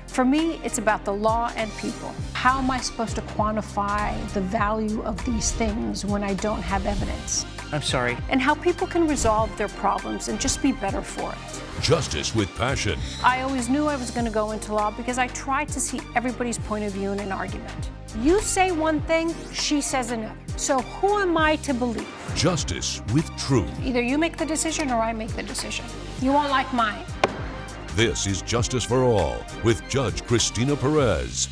For me, it's about the law and people. How am I supposed to quantify the value of these things when I don't have evidence? I'm sorry. And how people can resolve their problems and just be better for it. Justice with passion. I always knew I was going to go into law because I tried to see everybody's point of view in an argument. You say one thing, she says another. So who am I to believe? Justice with truth. Either you make the decision or I make the decision. You won't like mine. This is Justice for All with Judge Cristina Perez.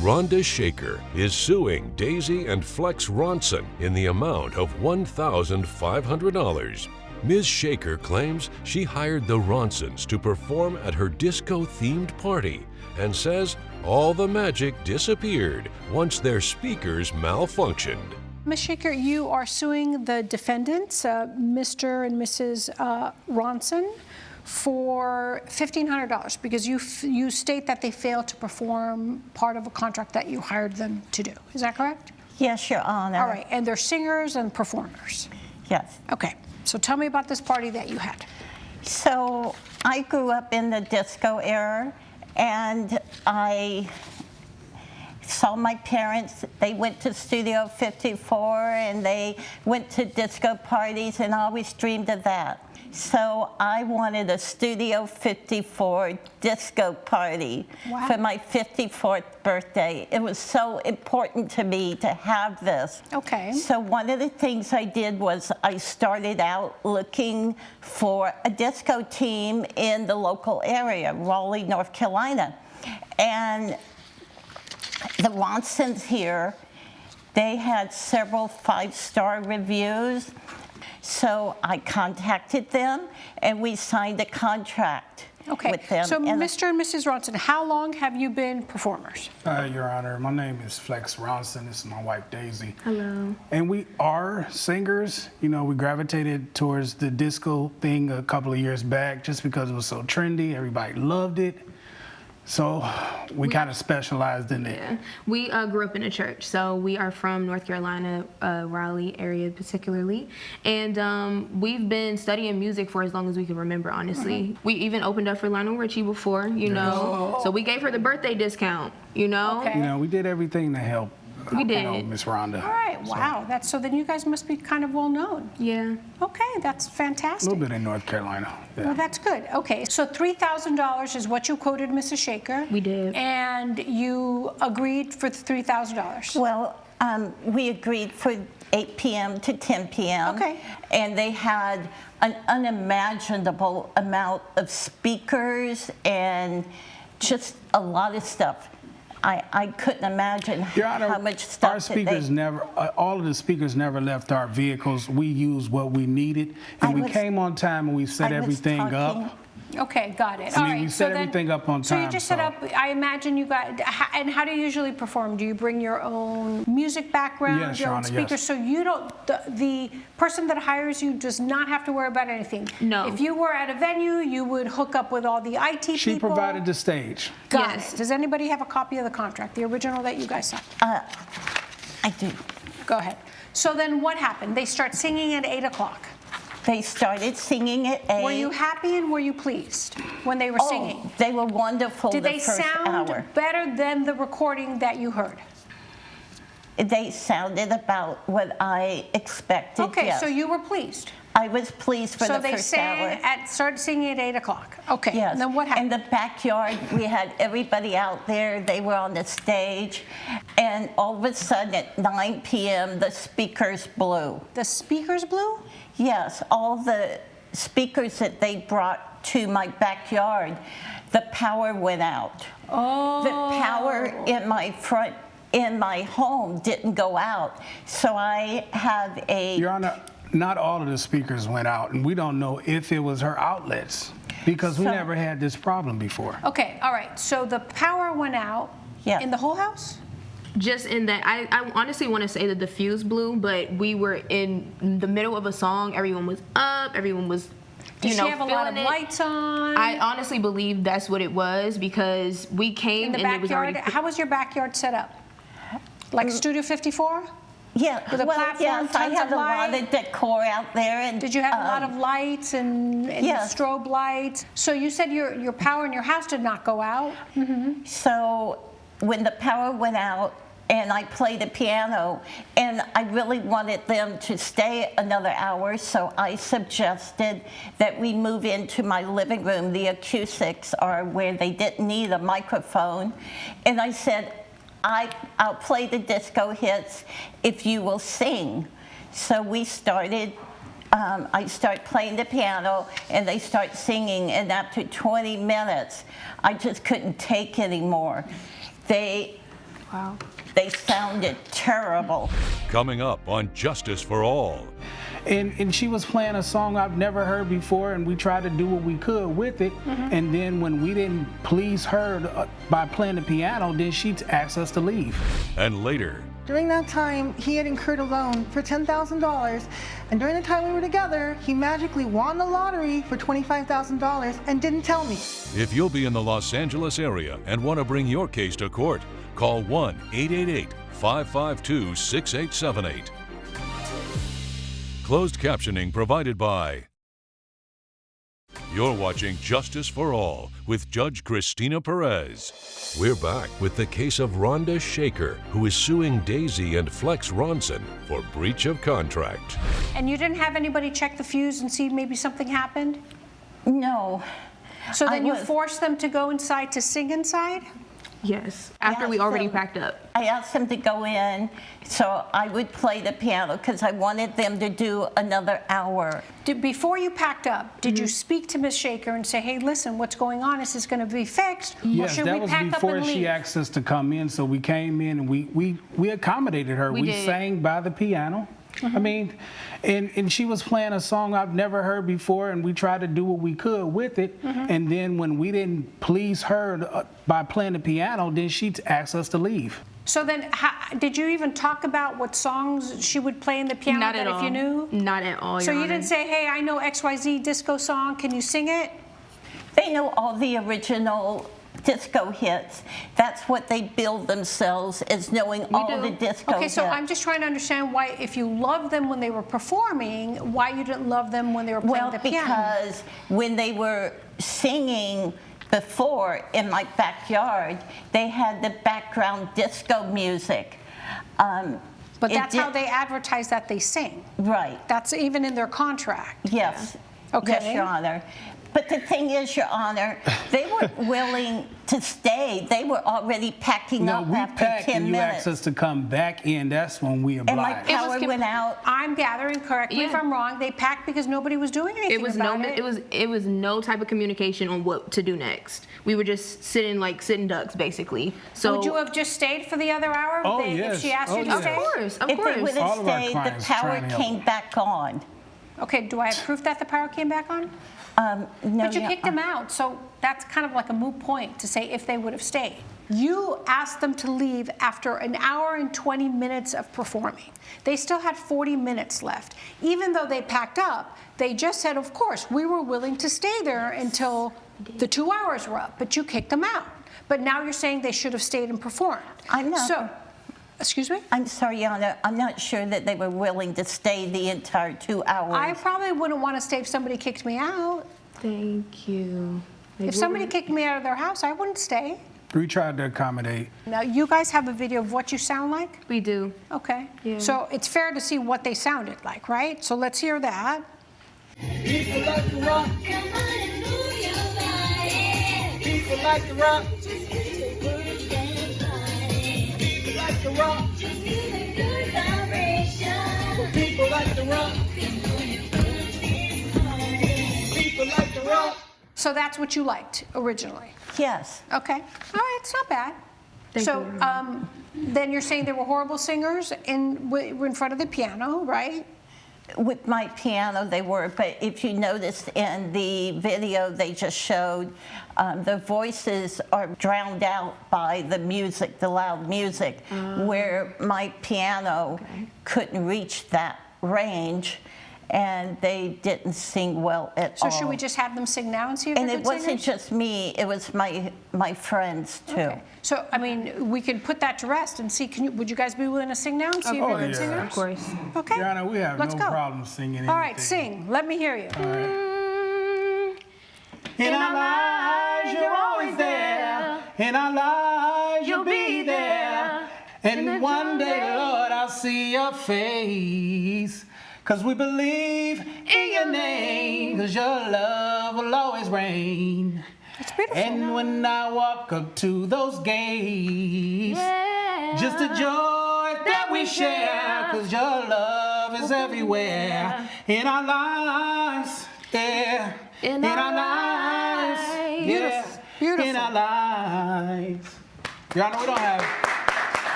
Rhonda Shaker is suing Daisy and Flex Ronson in the amount of $1,500. Ms. Shaker claims she hired the Ronsons to perform at her disco-themed party and says all the magic disappeared once their speakers malfunctioned. Ms. Shaker, you are suing the defendants, Mr. and Mrs. Ronson, for $1,500 because you state that they failed to perform part of a contract that you hired them to do. Is that correct? Yes, Your Honor. All right, and they're singers and performers. Yes. Okay, so tell me about this party that you had. So I grew up in the disco era, and I saw my parents. They went to Studio 54 and they went to disco parties, and I always dreamed of that. So I wanted a Studio 54 disco party for my 54th birthday. It was so important to me to have this. Okay. So one of the things I did was I started out looking for a disco team in the local area, Raleigh, North Carolina. And the Ronsons here, they had several 5-star reviews. So I contacted them and we signed a contract with them. So Mr. and Mrs. Ronson, how long have you been performers? Your Honor, my name is Flex Ronson. This is my wife, Daisy. Hello. And we are singers. You know, we gravitated towards the disco thing a couple of years back just because it was so trendy. Everybody loved it. So we kind of specialized in it. Yeah. We grew up in a church, so we are from North Carolina, Raleigh area particularly, and we've been studying music for as long as we can remember, honestly. We even opened up for Lionel Richie before, you know, so we gave her the birthday discount, you know. Okay. You know, we did everything to help. We did. You know, Miss Rhonda. All right, wow. So then you guys must be kind of well known. Yeah. Okay, that's fantastic. A little bit in North Carolina. Yeah. Well, that's good. Okay, so $3,000 is what you quoted Mrs. Shaker. We did. And you agreed for the $3,000. Well, we agreed for 8 p.m. to 10 p.m. Okay. And they had an unimaginable amount of speakers and just a lot of stuff. I couldn't imagine Your Honor, how much stuff our speakers all of the speakers never left our vehicles. We used what we needed, and we came on time and we set everything up. Okay, got it. I All mean, right. we set everything up on So time. you just set up, I imagine you got, and how do you usually perform? Do you bring your own music background, Yes, your Your own Honor, speakers? yes. So you don't, the person that hires you does not have to worry about anything? No. If you were at a venue, you would hook up with all the IT people? She provided the stage. Got Yes. it. Does anybody have a copy of the contract, the original that you guys signed? I do. Go ahead. So then what happened? They start singing at 8 o'clock. They started singing at 8. Were you happy and were you pleased when they were singing? They were wonderful. Did they sound hour. better than the recording that you heard? They sounded about what I expected. Okay, yes. so you were pleased. I was pleased for the first hour. Started singing at 8 o'clock. Okay, Yes. and then what happened? In the backyard, we had everybody out there. They were on the stage. And all of a sudden at 9 p.m., the speakers blew. The speakers blew? Yes, all the speakers that they brought to my backyard, the power went out. Oh. The power in my home didn't go out. So I have a... Your Honor, not all of the speakers went out, and we don't know if it was her outlets because we never had this problem before. Okay, all right. So the power went out in the whole house? Just in that, I honestly want to say that the fuse blew, but we were in the middle of a song. Everyone was up. Everyone was, Did she have a lot of lights on? I honestly believe that's what it was because we came in the and it was backyard. already. How was your backyard set up? Like Studio 54? Yeah, With a well, platform, yes, I tons have of a lot light? of decor out there. And Did you have a lot of lights and yes. strobe lights? So you said your power in your house did not go out? So when the power went out, and I played the piano, and I really wanted them to stay another hour, so I suggested that we move into my living room. The acoustics are where they didn't need a microphone. And I said, I'll play the disco hits if you will sing. So we started, I start playing the piano, and they start singing, and after 20 minutes, I just couldn't take anymore. Wow. They sounded terrible. Coming up on Justice for All. And she was playing a song I've never heard before, and we tried to do what we could with it. And then when we didn't please her by playing the piano, then she asked us to leave. And later, During that time, he had incurred a loan for $10,000, and during the time we were together, he magically won the lottery for $25,000 and didn't tell me. if you'll be in the Los Angeles area and want to bring your case to court, call 1-888-552-6878. Closed captioning provided by. You're watching Justice for All with Judge Cristina Perez. We're back with the case of Rhonda Shaker, who is suing Daisy and Flex Ronson for breach of contract. And you didn't have anybody check the fuse and see maybe something happened? No. So then you was- forced them to go inside to sing inside? Yes, after Yeah, we already so- packed up. I asked them to go in so I would play the piano because I wanted them to do another hour. Before you packed up, did Mm-hmm. you speak to Miss Shaker and say, hey, listen, what's going on? Is this going to be fixed? Or Yes, should that we was pack up before and she leave? asked us to come in, so we came in and we accommodated her. We We did. sang by the piano. I mean, and she was playing a song I've never heard before, and we tried to do what we could with it. And then when we didn't please her by playing the piano, then she asked us to leave. So then, did you even talk about what songs she would play in the piano Not that at if you all. knew? Not at all, So Your you didn't Honor. say, hey, I know XYZ disco song, can you sing it? They know all the original disco hits. That's what they build themselves, is knowing all do. the disco Okay, so hits. I'm just trying to understand why, if you loved them when they were performing, why you didn't love them when they were playing Well, the piano? because when they were singing before in my backyard, they had the background disco music. But that's how they advertise that they sing. Right. That's even in their contract. Yes. Okay. Yes, Your Honor. But the thing is, Your Honor, they weren't willing to stay. They were already packing No, up we after packed 10 and you minutes. asked us to come back in. That's when we And my obliged. power went out. I'm gathering, correct me if Yeah. I'm wrong, they packed because nobody was doing anything It was about no, it. it was no type of communication on what to do next. We were just sitting ducks, basically. So Would you have just stayed for the other hour Oh, if yes. she asked Oh, you to yes. stay? Of course, of If they would course. have All of our stayed, the clients power trying to help came them. back on. Okay, do I have proof that the power came back on? No, But you Your- kicked them out, so that's kind of like a moot point to say if they would have stayed. You asked them to leave after an hour and 20 minutes of performing. They still had 40 minutes left. Even though they packed up, they just said, of course, we were willing to stay there until the 2 hours were up, but you kicked them out. But now you're saying they should have stayed and performed. I'm not- So, excuse me? I'm sorry, Your Honor. I'm not sure that they were willing to stay the entire 2 hours. I probably wouldn't want to stay if somebody kicked me out. Thank you. If somebody kicked me out of their house, I wouldn't stay. We tried to accommodate. Now, you guys have a video of what you sound like? We do. Okay. Yeah. So it's fair to see what they sounded like, right? So let's hear that. People like to rock. People like to rock. People like to rock. People like to rock. People like to rock. So that's what you liked originally. Yes. Okay. All right, it's not bad. Thank So you. then you're saying they were were horrible in front of the piano, right? With my piano, they were, but if you noticed in the video they just showed, the voices are drowned out by the music, the loud music, where my piano couldn't reach that range. and they didn't sing well at all. So should we just have them sing now and see if And they're it good wasn't singers? just me, it was my friends too. Okay. So, I mean, we can put that to rest and see, would you guys be willing to sing now and see if you're good yeah. singers? Of course. Okay. Your Honor, we have Let's no go. problem singing anything. All right, sing. Let me hear you. In our lives, you're always there. In our lives, you'll be there. And one day, Lord, I'll see your face. 'Cause we believe in your name. 'Cause your love will always reign. It's beautiful. And when I walk up to those gates, just the joy that we share. 'Cause your love is everywhere. In our lives, yeah. In our lives, yeah. Beautiful. In our lives. Your Honor,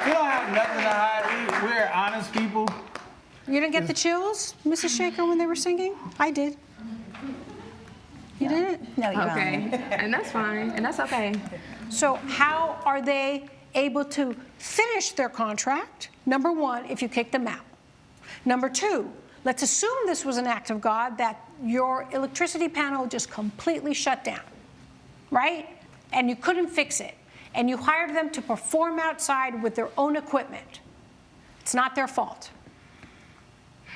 we don't have nothing to hide. We're honest people. You didn't get the chills, Mrs. Shaker, when they were singing? I did. You didn't? No, Your Okay, Honor. and that's fine, and that's okay. So how are they able to finish their contract? Number one, if you kick them out. Number two, let's assume this was an act of God, that your electricity panel just completely shut down, right? And you couldn't fix it. And you hired them to perform outside with their own equipment. It's not their fault,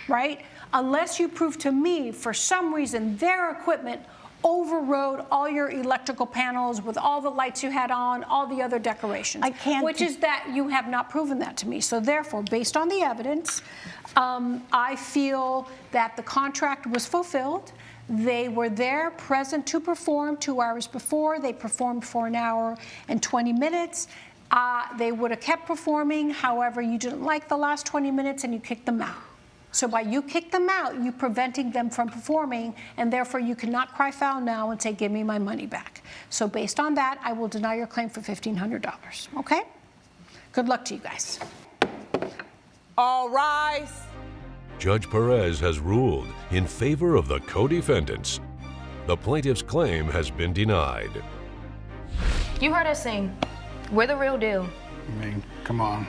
right? Unless you prove to me, for some reason, their equipment overrode all your electrical panels with all the lights you had on, all the other decorations. I can't- Which is that you have not proven that to me. So therefore, based on the evidence, I feel that the contract was fulfilled. They were there, present to perform 2 hours before. They performed for 1 hour and 20 minutes. They would have kept performing. However, you didn't like the last 20 minutes and you kicked them out. So by you kick them out, you're preventing them from performing, and therefore you cannot cry foul now and say, give me my money back. So based on that, I will deny your claim for $1,500, okay? Good luck to you guys. All rise. Judge Perez has ruled in favor of the co-defendants. The plaintiff's claim has been denied. You heard us sing. We're the real deal. I mean, come on.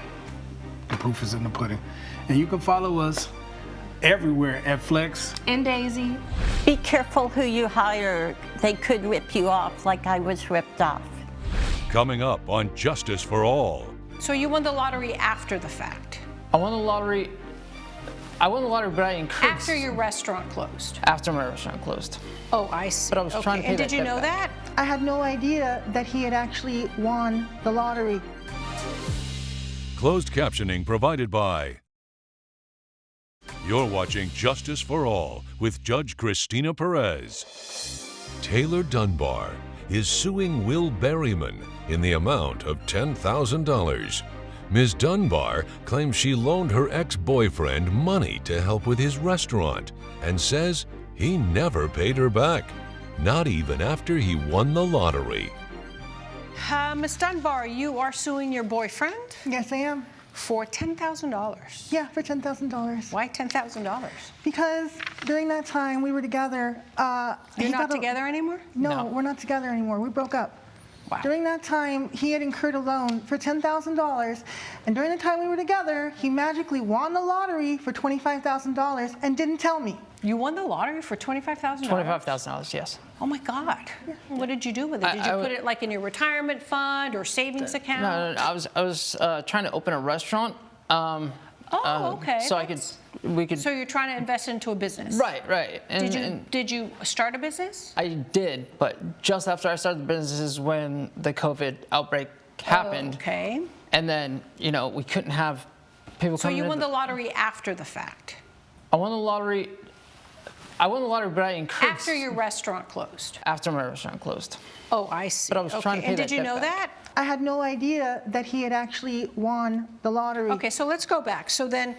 The proof is in the pudding. And you can follow us everywhere at Flex. And Daisy. Be careful who you hire. They could rip you off like I was ripped off. Coming up on Justice for All. So you won the lottery after the fact? I won the lottery, but I increased. After your restaurant closed? After my restaurant closed. Oh, I see. But I was trying to pay And that did you debt know back. that? I had no idea that he had actually won the lottery. Closed captioning provided by. You're watching Justice for All with Judge Cristina Perez. Taylor Dunbar is suing Will Berryman in the amount of $10,000. Ms. Dunbar claims she loaned her ex-boyfriend money to help with his restaurant and says he never paid her back, not even after he won the lottery. Ms. Dunbar, you are suing your boyfriend Yes, I am. for $10,000. Yeah, for $10,000. Why $10,000? Because during that time we were together. You're not together anymore? No, we're not together anymore. We broke up. Wow. During that time, he had incurred a loan for $10,000, and during the time we were together, he magically won the lottery for $25,000 and didn't tell me. You won the lottery for $25,000? $25,000, yes. Oh my God. What did you do with it? Did you put it like in your retirement fund or savings account? No, I was trying to open a restaurant. Okay. So we could. So you're trying to invest into a business? Right. And, Did you start a business? I did, but just after I started the business is when the COVID outbreak happened. Okay. And then, we couldn't have people So coming you in. won the lottery after the fact? I won the lottery, but I increased. After your restaurant closed? After my restaurant closed. Oh, I see. But I was trying to pay And that did you debt know back. that? I had no idea that he had actually won the lottery. Okay, so let's go back. So then,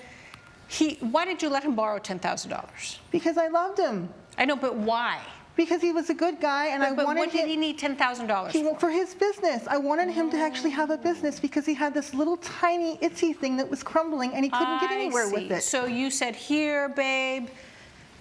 why did you let him borrow $10,000? Because I loved him. I know, but why? Because he was a good guy, and I But wanted what did him. he need $10,000 For his business. I wanted him to actually have a business because he had this little tiny itsy thing that was crumbling, and he couldn't get anywhere with it. So you said, here, babe,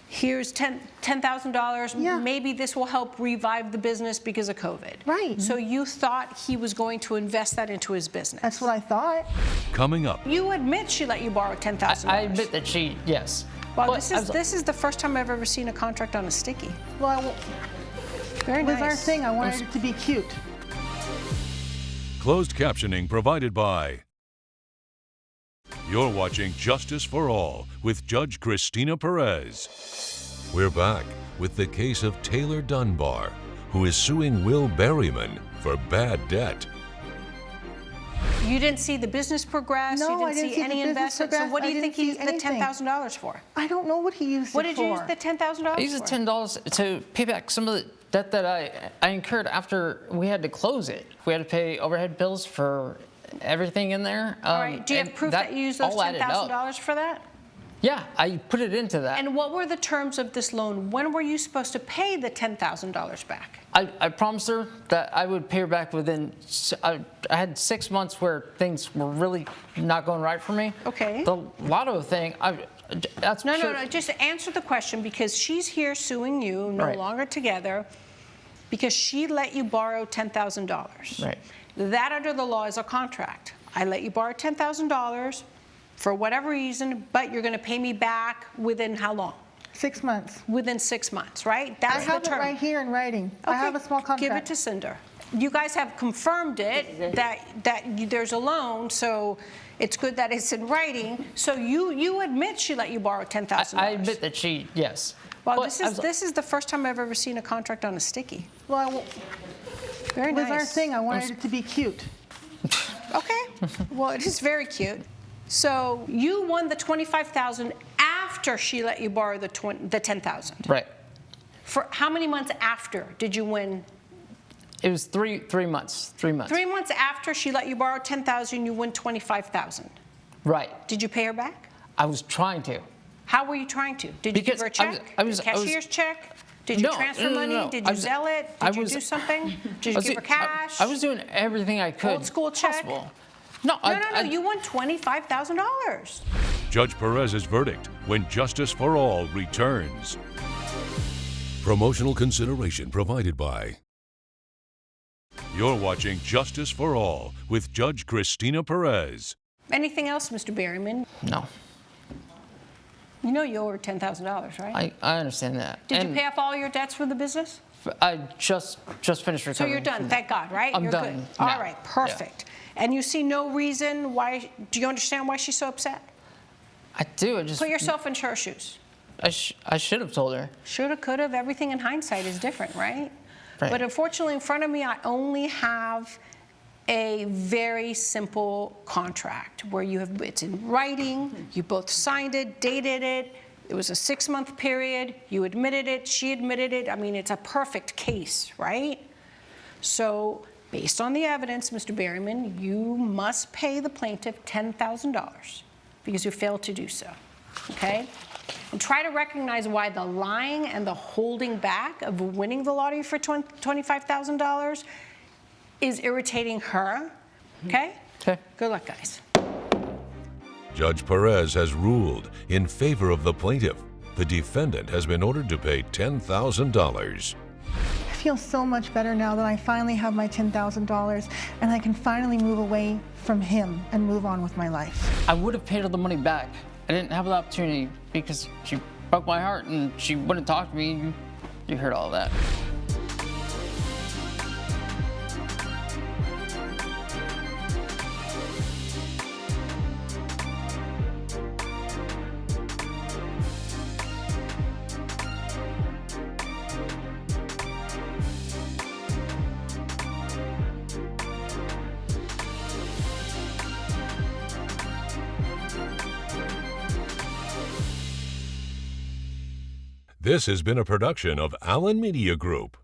here's $10,000. Yeah. Maybe this will help revive the business because of COVID. Right. So you thought he was going to invest that into his business. That's what I thought. Coming up, You admit she let you borrow $10,000. I admit that yes. Well, But this is the first time I've ever seen a contract on a sticky. Well, Very it was our nice. thing. I wanted it to be cute. Closed captioning provided by. You're watching Justice for All with Judge Cristina Perez. We're back with the case of Taylor Dunbar, who is suing Will Berryman for bad debt. You didn't see the business progress. No, you I didn't didn't see see any the business investment. So progress. what do I you think didn't he see used the anything. $10,000 for? I don't know what he used What it did for. you use the $10,000 for? I used the $10 to pay back some of the debt that I incurred after we had to close it. We had to pay overhead bills for everything in there. All right. Do you have proof that you used those $10,000 for that? Yeah, I put it into that. And what were the terms of this loan? When were you supposed to pay the $10,000 back? I promised her that I would pay her back within. I had 6 months where things were really not going right for me. Okay. The lotto thing, that's No, pure- no, no. Just answer the question, because she's here suing you, no Right. longer together, because she let you borrow $10,000. Right. That, under the law, is a contract. I let you borrow $10,000 for whatever reason, but you're going to pay me back within how long? 6 months. Within 6 months, right? I That's the have it term. right here in writing. I have a small contract. Give it to Cinder. You guys have confirmed it, that there's a loan, so it's good that it's in writing. So you admit she let you borrow $10,000. I admit that yes. Well, But this is the first time I've ever seen a contract on a sticky. Well, Very it was nice. our thing. I wanted it to be cute. Okay. Well, it is very cute. So you won the $25,000 after she let you borrow the $10,000. Right. For how many months after did you win? It was three months. 3 months. 3 months after she let you borrow $10,000, you win $25,000. Right. Did you pay her back? I was trying to. How were you trying to? Did you give Because her a check? Cashier's check? Did you No, transfer no, money? no. Did you Zelle it? Did you do something? Did you give her cash? I was doing everything I could. Old school check? Possible. No, No, you won $25,000. Judge Perez's verdict when Justice for All returns. Promotional consideration provided by. You're watching Justice for All with Judge Cristina Perez. Anything else, Mr. Berryman? No, You know you owe her $10,000, right? I understand that. Did you And pay off all your debts for the business? I just finished recovering. So you're done, from thank God, right? I'm You're done good. now. All right, perfect. And you see no reason why, do you understand why she's so upset? I do. I just Put yourself in her shoes. I should have told her. Shoulda, coulda, everything in hindsight is different, right? Right. But unfortunately, in front of me, I only have a very simple contract where it's in writing, you both signed it, dated it, it was a 6-month period, you admitted it, she admitted it. I mean, it's a perfect case, right? So based on the evidence, Mr. Berryman, you must pay the plaintiff $10,000 because you failed to do so, okay? And try to recognize why the lying and the holding back of winning the lottery for $25,000 is irritating her, okay? Okay. Good luck, guys. Judge Perez has ruled in favor of the plaintiff. The defendant has been ordered to pay $10,000. I feel so much better now that I finally have my $10,000 and I can finally move away from him and move on with my life. I would have paid her the money back. I didn't have the opportunity because she broke my heart and she wouldn't talk to me. You heard all that. This has been a production of Allen Media Group.